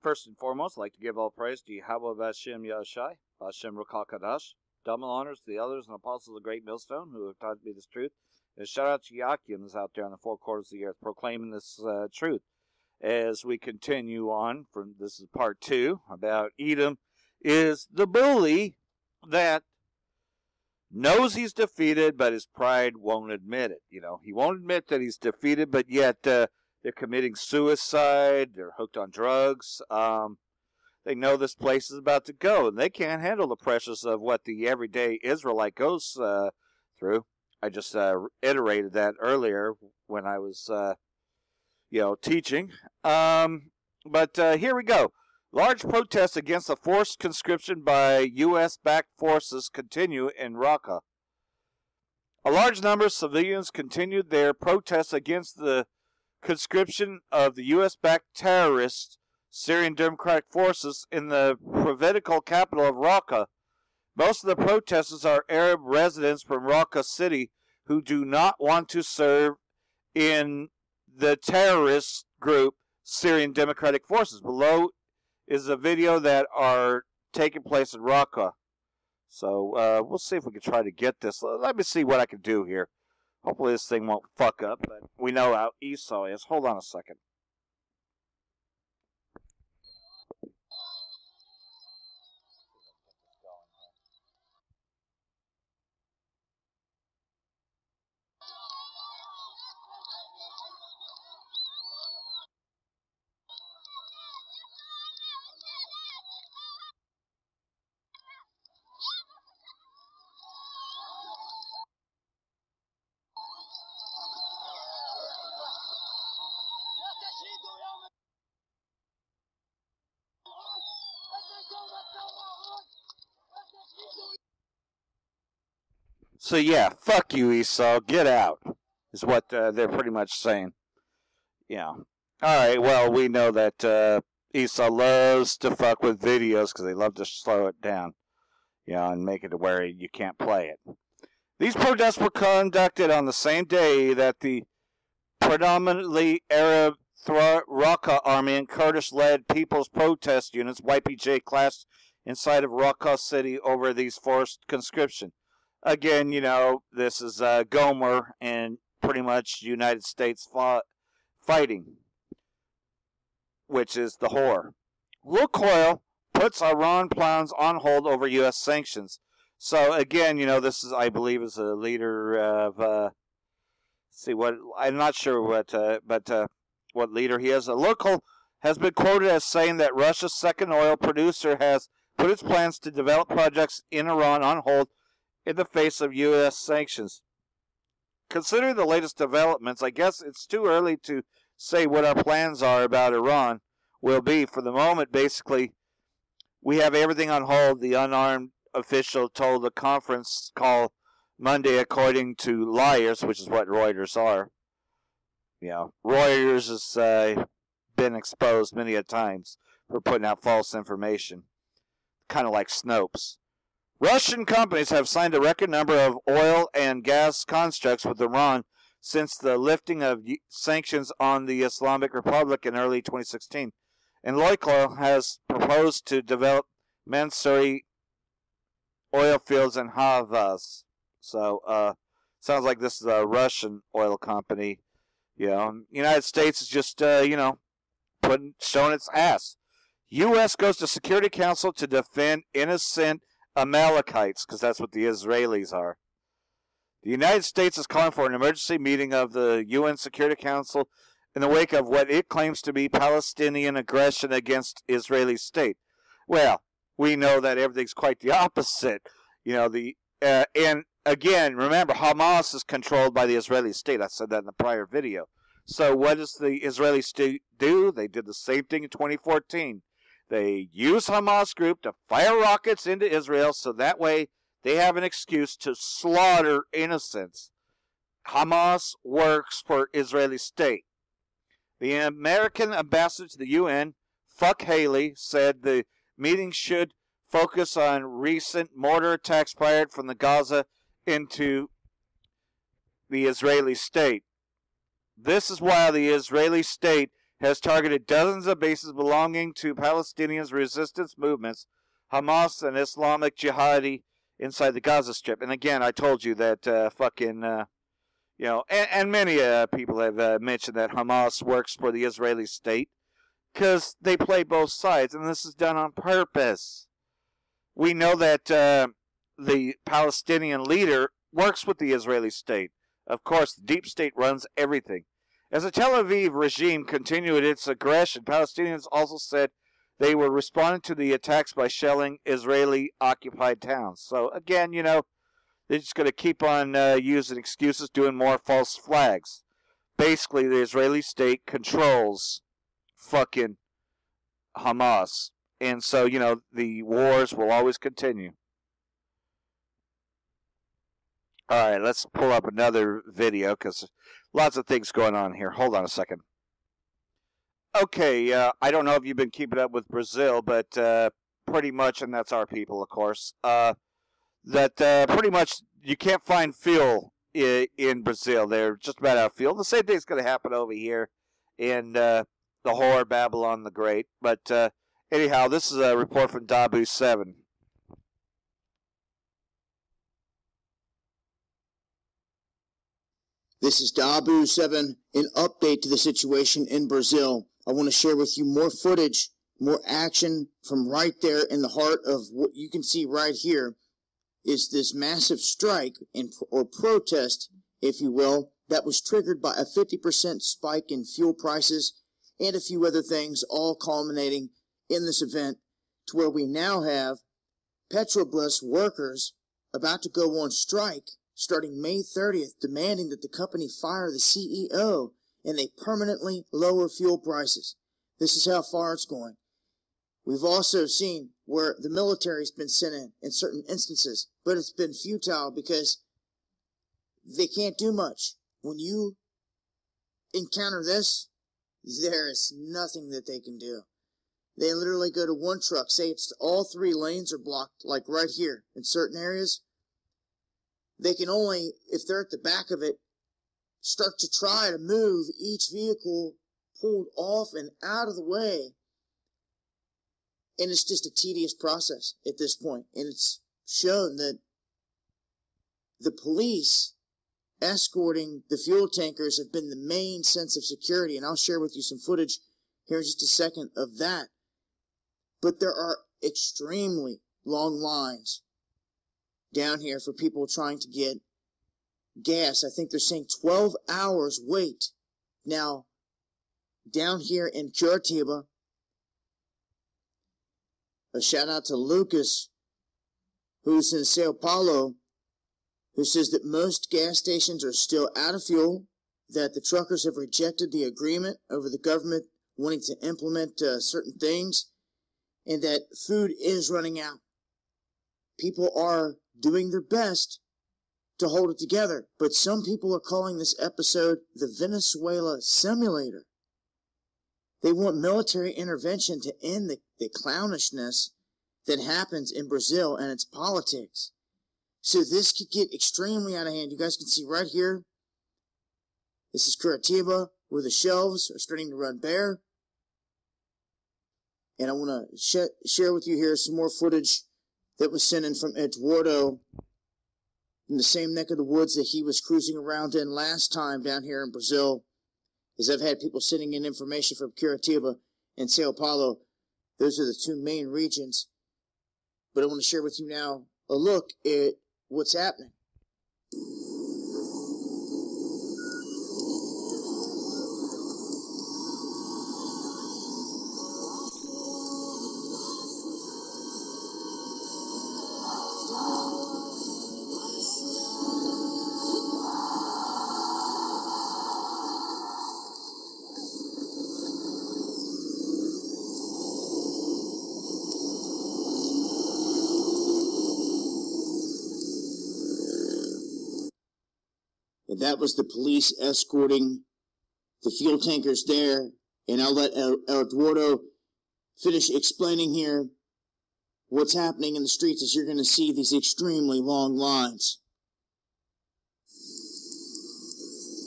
First and foremost, I'd like to give all praise to Yahweh Vashem Yahshai, Vashem Ruchal Kadash. Double honors to the elders and apostles of the Great Millstone who have taught me this truth. And shout out to Yakims out there on the four quarters of the earth proclaiming this truth. As we continue on from, this is part 2, about Edom is the bully that knows he's defeated, but his pride won't admit it. You know, he won't admit that he's defeated, but yet they're committing suicide, they're hooked on drugs, they know this place is about to go, and they can't handle the pressures of what the everyday Israelite goes through. I just iterated that earlier when I was, teaching. But here we go. Large protests against the forced conscription by U.S.-backed forces continue in Raqqa. A large number of civilians continued their protests against the conscription of the U.S.-backed terrorist Syrian Democratic Forces in the provincial capital of Raqqa. Most of the protesters are Arab residents from Raqqa City who do not want to serve in the terrorist group Syrian Democratic Forces. Below is a video that are taking place in Raqqa. So we'll see if we can try to get this. Let me see what I can do here. Hopefully this thing won't fuck up, but we know how Esau is. Hold on a second. So yeah, fuck you, Esau. Get out, is what they're pretty much saying. Yeah. All right, well, we know that Esau loves to fuck with videos because they love to slow it down, and make it to where you can't play it. These protests were conducted on the same day that the predominantly Arab Raqqa Army and Kurdish-led People's Protest Units, YPJ, clashed inside of Raqqa City over these forced conscription. Again, this is Gomer and pretty much United States fighting, which is the whore. Lukoil puts Iran plans on hold over U.S. sanctions. So again, this is, I believe, is a leader of, I'm not sure what leader he is. Lukoil has been quoted as saying that Russia's second oil producer has put its plans to develop projects in Iran on hold in the face of U.S. sanctions. Considering the latest developments, I guess it's too early to say what our plans are about Iran will be. For the moment, basically, we have everything on hold, the unarmed official told the conference call Monday, according to liars, which is what Reuters are. Reuters has been exposed many a times for putting out false information, kind of like Snopes. Russian companies have signed a record number of oil and gas contracts with Iran since the lifting of sanctions on the Islamic Republic in early 2016. And Lukoil has proposed to develop Mansouri oil fields in Havas. So, sounds like this is a Russian oil company. United States is just, showing its ass. U.S. goes to Security Council to defend innocent Amalekites, because that's what the Israelis are. The United States is calling for an emergency meeting of the UN Security Council in the wake of what it claims to be Palestinian aggression against Israeli state. Well, we know that everything's quite the opposite. And again, remember, Hamas is controlled by the Israeli state. I said that in the prior video. So what does the Israeli state do? They did the same thing in 2014. They use Hamas group to fire rockets into Israel so that way they have an excuse to slaughter innocents. Hamas works for Israeli state. The American ambassador to the UN, fuck Haley, said the meeting should focus on recent mortar attacks fired from the Gaza into the Israeli state. This is while the Israeli state has targeted dozens of bases belonging to Palestinian resistance movements, Hamas and Islamic Jihadi, inside the Gaza Strip. And again, I told you that and many people have mentioned that Hamas works for the Israeli state because they play both sides, and this is done on purpose. We know that the Palestinian leader works with the Israeli state. Of course, the deep state runs everything. As the Tel Aviv regime continued its aggression, Palestinians also said they were responding to the attacks by shelling Israeli-occupied towns. So, again, they're just going to keep on using excuses, doing more false flags. Basically, the Israeli state controls fucking Hamas. And so, the wars will always continue. All right, let's pull up another video because lots of things going on here. Hold on a second. Okay, I don't know if you've been keeping up with Brazil, but pretty much, and that's our people, of course, that pretty much you can't find fuel in Brazil. They're just about out of fuel. The same thing's going to happen over here in the whore Babylon the Great. But anyhow, this is a report from Dabu 7. This is Dabu 7, an update to the situation in Brazil. I want to share with you more footage, more action from right there in the heart of what you can see right here is this massive strike or protest, if you will, that was triggered by a 50% spike in fuel prices and a few other things, all culminating in this event to where we now have Petrobras workers about to go on strike starting May 30th, demanding that the company fire the CEO and they permanently lower fuel prices. This is how far it's going. We've also seen where the military's been sent in certain instances, but it's been futile because they can't do much. When you encounter this, there is nothing that they can do. They literally go to one truck, say it's all 3 lanes are blocked, like right here in certain areas. They can only, if they're at the back of it, start to try to move each vehicle pulled off and out of the way. And it's just a tedious process at this point. And it's shown that the police escorting the fuel tankers have been the main sense of security. And I'll share with you some footage here in just a second of that. But there are extremely long lines down here for people trying to get gas. I think they're saying 12 hours wait. Now, down here in Curitiba, a shout out to Lucas, who's in Sao Paulo, who says that most gas stations are still out of fuel, that the truckers have rejected the agreement over the government wanting to implement certain things, and that food is running out. People are doing their best to hold it together, but some people are calling this episode the Venezuela simulator. They want military intervention to end the clownishness that happens in Brazil and its politics. So this could get extremely out of hand. You guys can see right here, this is Curitiba, where the shelves are starting to run bare. And I want to share with you here some more footage that was sent in from Eduardo in the same neck of the woods that he was cruising around in last time down here in Brazil. As I've had people sending in information from Curitiba and Sao Paulo. Those are the 2 main regions. But I want to share with you now a look at what's happening. And that was the police escorting the fuel tankers there. And I'll let Eduardo finish explaining here what's happening in the streets as you're going to see these extremely long lines.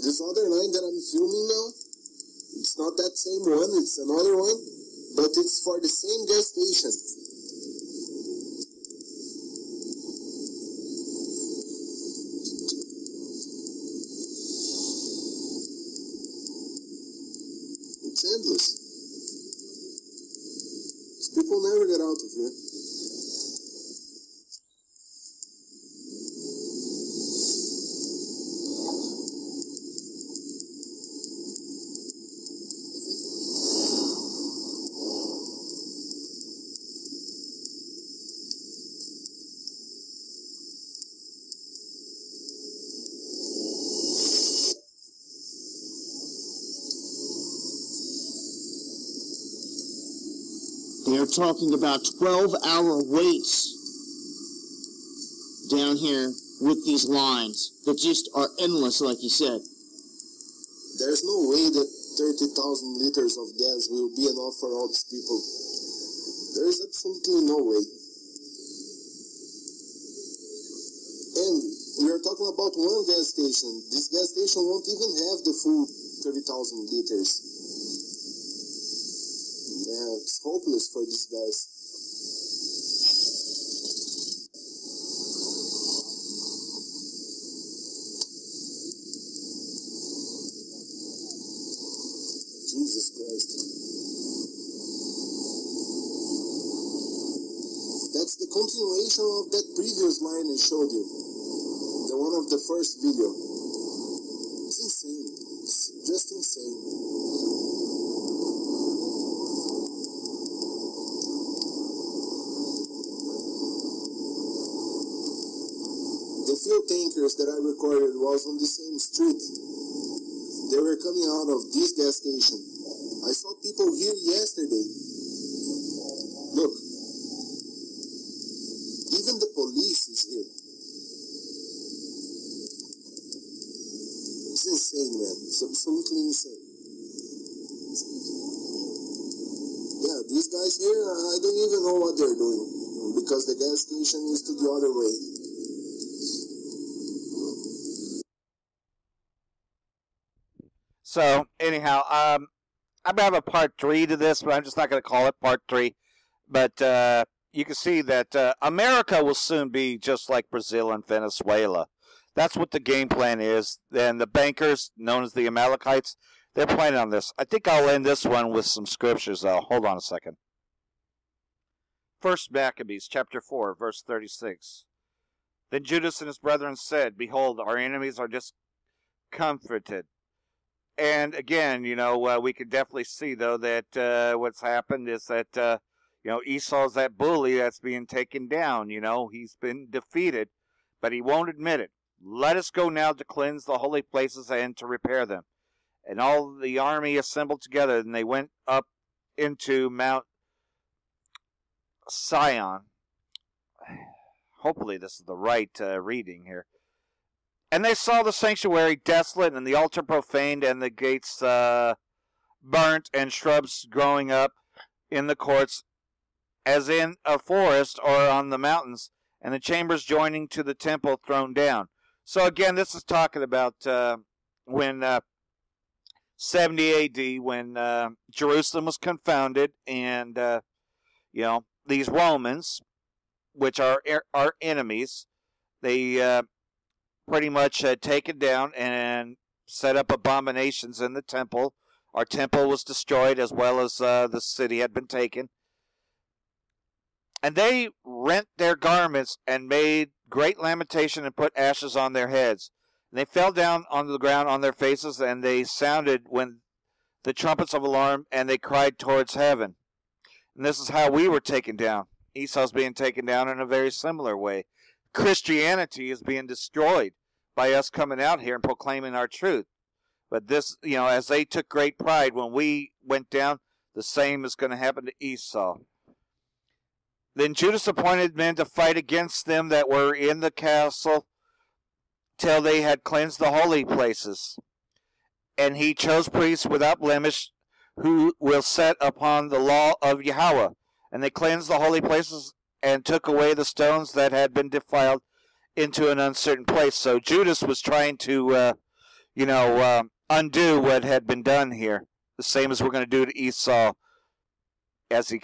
This other line that I'm filming now, It's not that same one, it's another one, but it's for the same gas station. It's endless. People never get out of here. They're talking about 12-hour waits down here with these lines that just are endless, like you said. There's no way that 30,000 liters of gas will be enough for all these people. There is absolutely no way. And we are talking about one gas station. This gas station won't even have the full 30,000 liters. Yeah, it's hopeless for these guys. Jesus Christ. That's the continuation of that previous line I showed you. The one of the first video. It's insane. It's just insane. The fuel tankers that I recorded was on the same street. They were coming out of this gas station. I saw people here yesterday. Look. Even the police is here. It's insane, man. It's absolutely insane. Yeah, these guys here, I don't even know what they're doing. Because the gas station is to the other way. So, anyhow, I'm going to have a part 3 to this, but I'm just not going to call it part 3. But you can see that America will soon be just like Brazil and Venezuela. That's what the game plan is. And the bankers, known as the Amalekites, they're planning on this. I think I'll end this one with some scriptures, though. Hold on a second. First Maccabees, chapter 4, verse 36. Then Judas and his brethren said, Behold, our enemies are discomfited. And again, you know, we can definitely see, though, that what's happened is that, you know, Esau's that bully that's being taken down. You know, he's been defeated, but he won't admit it. Let us go now to cleanse the holy places and to repair them. And all the army assembled together, and they went up into Mount Sion. Hopefully this is the right reading here. And they saw the sanctuary desolate, and the altar profaned, and the gates burnt, and shrubs growing up in the courts, as in a forest or on the mountains, and the chambers joining to the temple thrown down. So again, this is talking about when 70 A.D., when Jerusalem was confounded, and you know, these Romans, which are our enemies, they pretty much had taken down and set up abominations in the temple. Our temple was destroyed, as well as the city had been taken. And they rent their garments and made great lamentation and put ashes on their heads. And they fell down on the ground on their faces, and they sounded when the trumpets of alarm, and they cried towards heaven. And this is how we were taken down. Esau's being taken down in a very similar way. Christianity is being destroyed by us coming out here and proclaiming our truth. But this, you know, as they took great pride when we went down, the same is going to happen to Esau. Then Judas appointed men to fight against them that were in the castle till they had cleansed the holy places. And he chose priests without blemish, who will set upon the law of Yahweh. And they cleansed the holy places and took away the stones that had been defiled into an uncertain place. So Judas was trying to, undo what had been done here. the same as we're going to do to Esau as he